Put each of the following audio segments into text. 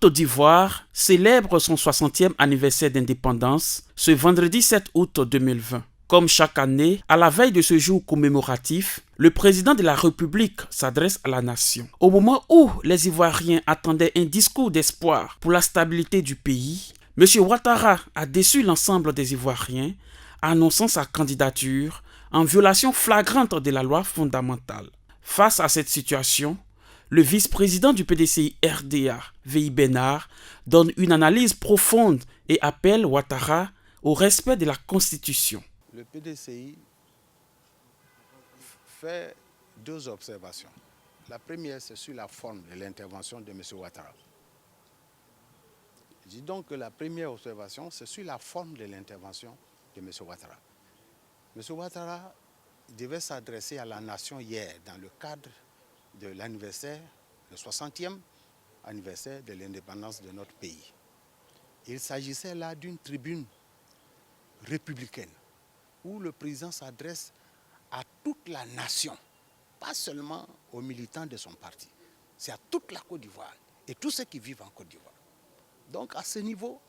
Côte d'Ivoire célèbre son 60e anniversaire d'indépendance ce vendredi 7 août 2020. Comme chaque année, à la veille de ce jour commémoratif, le président de la République s'adresse à la nation. Au moment où les Ivoiriens attendaient un discours d'espoir pour la stabilité du pays, M. Ouattara a déçu l'ensemble des Ivoiriens, annonçant sa candidature en violation flagrante de la loi fondamentale. Face à cette situation, le vice-président du PDCI RDA, VI Bénard, donne une analyse profonde et appelle Ouattara au respect de la Constitution. Le PDCI fait deux observations. La première, c'est sur la forme de l'intervention de M. Ouattara. Je dis donc que la première observation, c'est sur la forme de l'intervention de M. Ouattara. M. Ouattara devait s'adresser à la nation hier dans le cadre de l'anniversaire, le 60e anniversaire de l'indépendance de notre pays. Il s'agissait là d'une tribune républicaine où le président s'adresse à toute la nation, pas seulement aux militants de son parti, c'est à toute la Côte d'Ivoire et tous ceux qui vivent en Côte d'Ivoire. Donc à ce niveau,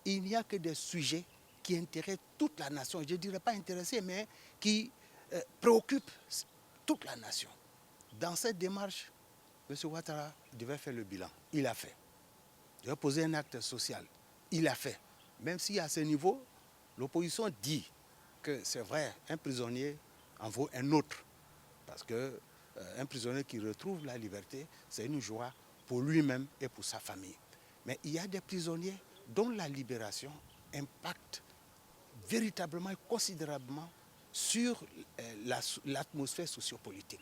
il n'y a que des sujets qui intéressent toute la nation. Je ne dirais pas intéressés, mais qui préoccupent toute la nation. Dans cette démarche, M. Ouattara devait faire le bilan. Il a fait. Il devait poser un acte social. Il a fait. Même si à ce niveau, l'opposition dit que c'est vrai, un prisonnier en vaut un autre. Parce qu'un prisonnier qui retrouve la liberté, c'est une joie pour lui-même et pour sa famille. Mais il y a des prisonniers dont la libération impacte véritablement et considérablement sur l'atmosphère sociopolitique.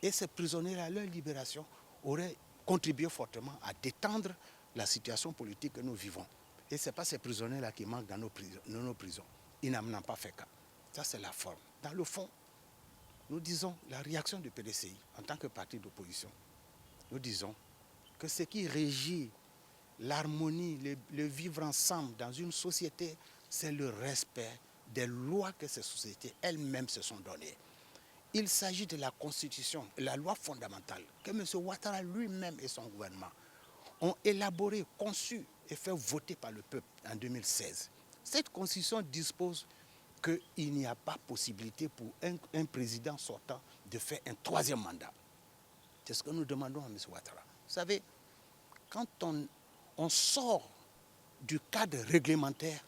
Et ces prisonniers-là, leur libération aurait contribué fortement à détendre la situation politique que nous vivons. Et ce n'est pas ces prisonniers-là qui manquent dans nos prisons. Ils n'en ont pas fait cas. Ça, c'est la forme. Dans le fond, nous disons la réaction du PDCI en tant que parti d'opposition. Nous disons que ce qui régit l'harmonie, le vivre ensemble dans une société, c'est le respect des lois que ces sociétés elles-mêmes se sont données. Il s'agit de la Constitution, la loi fondamentale que M. Ouattara lui-même et son gouvernement ont élaborée, conçue et fait voter par le peuple en 2016. Cette Constitution dispose qu'il n'y a pas possibilité pour un président sortant de faire un troisième mandat. C'est ce que nous demandons à M. Ouattara. Vous savez, quand on sort du cadre réglementaire,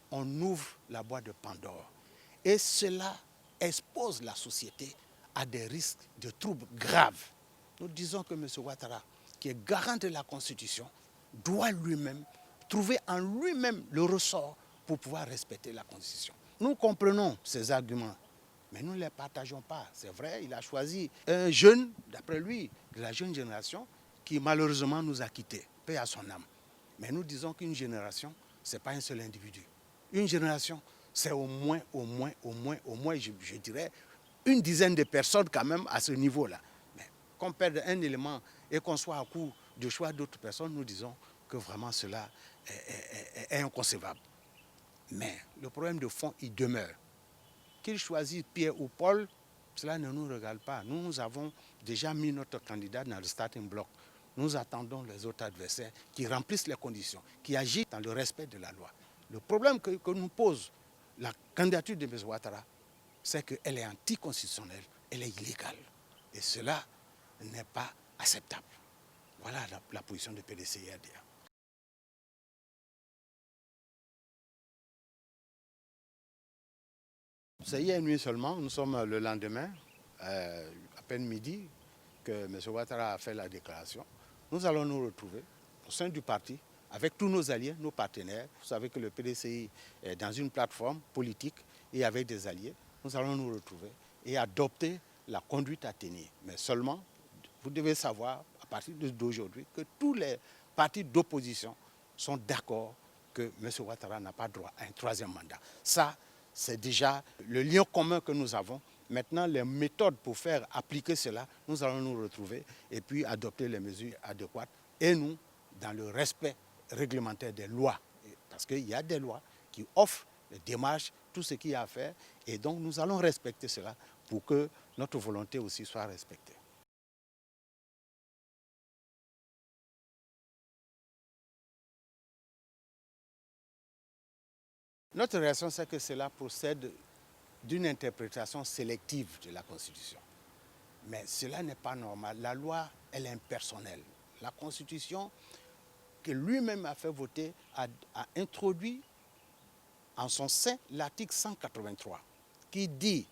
on ouvre la boîte de Pandore. Et cela expose la société à des risques de troubles graves. Nous disons que M. Ouattara, qui est garant de la Constitution, doit lui-même trouver en lui-même le ressort pour pouvoir respecter la Constitution. Nous comprenons ces arguments, mais nous ne les partageons pas. C'est vrai, il a choisi un jeune, d'après lui, de la jeune génération, qui malheureusement nous a quittés, paix à son âme. Mais nous disons qu'une génération, ce n'est pas un seul individu. Une génération, c'est au moins, je dirais, une dizaine de personnes quand même à ce niveau-là. Mais qu'on perde un élément et qu'on soit à court de choix d'autres personnes, nous disons que vraiment cela est inconcevable. Mais le problème de fond, il demeure. Qu'il choisisse Pierre ou Paul, cela ne nous regarde pas. Nous avons déjà mis notre candidat dans le starting block. Nous attendons les autres adversaires qui remplissent les conditions, qui agissent dans le respect de la loi. Le problème que nous pose la candidature de M. Ouattara, c'est qu'elle est anticonstitutionnelle, elle est illégale. Et cela n'est pas acceptable. Voilà la position du PDCI-RDA. C'est hier nuit seulement, nous sommes le lendemain, à peine midi, que M. Ouattara a fait la déclaration. Nous allons nous retrouver au sein du parti, avec tous nos alliés, nos partenaires. Vous savez que le PDCI est dans une plateforme politique et avec des alliés. Nous allons nous retrouver et adopter la conduite à tenir. Mais seulement, vous devez savoir, à partir d'aujourd'hui, que tous les partis d'opposition sont d'accord que M. Ouattara n'a pas droit à un troisième mandat. Ça, c'est déjà le lien commun que nous avons. Maintenant, les méthodes pour faire appliquer cela, nous allons nous retrouver et puis adopter les mesures adéquates. Et nous, dans le respect réglementaire des lois. Parce qu'il y a des lois qui offrent les démarches, tout ce qu'il y a à faire. Et donc, nous allons respecter cela pour que notre volonté aussi soit respectée. Notre réaction, c'est que cela procède d'une interprétation sélective de la Constitution. Mais cela n'est pas normal. La loi, elle est impersonnelle. La Constitution, que lui-même a fait voter, a introduit en son sein l'article 183, qui dit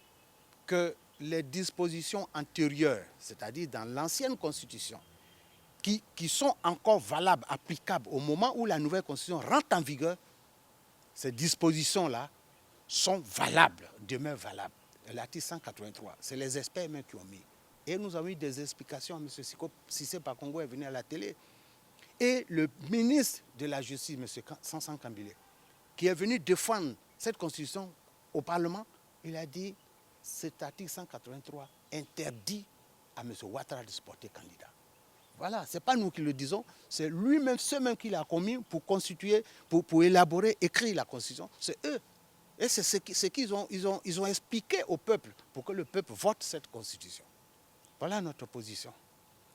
que les dispositions antérieures, c'est-à-dire dans l'ancienne Constitution, qui sont encore valables, applicables au moment où la nouvelle Constitution rentre en vigueur, ces dispositions-là sont valables, demeurent valables. L'article 183, c'est les experts même qui ont mis. Et nous avons eu des explications. M. Cissé Pakongo est venu à la télé. Et le ministre de la Justice, M. Sansan Kambile, qui est venu défendre cette Constitution au Parlement, il a dit cet article 183 interdit à M. Ouattara de se porter candidat. Voilà, ce n'est pas nous qui le disons, c'est lui-même, ceux-mêmes qui l'ont commis pour constituer, pour élaborer, écrire la Constitution, c'est eux. Et c'est ce qu'ils ont expliqué au peuple pour que le peuple vote cette Constitution. Voilà notre position.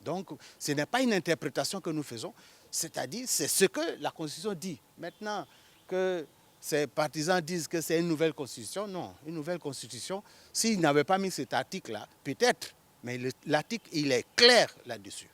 Donc, ce n'est pas une interprétation que nous faisons, c'est-à-dire c'est ce que la Constitution dit. Maintenant, que ces partisans disent que c'est une nouvelle Constitution, non, une nouvelle Constitution, s'ils n'avaient pas mis cet article-là, peut-être, mais l'article, il est clair là-dessus.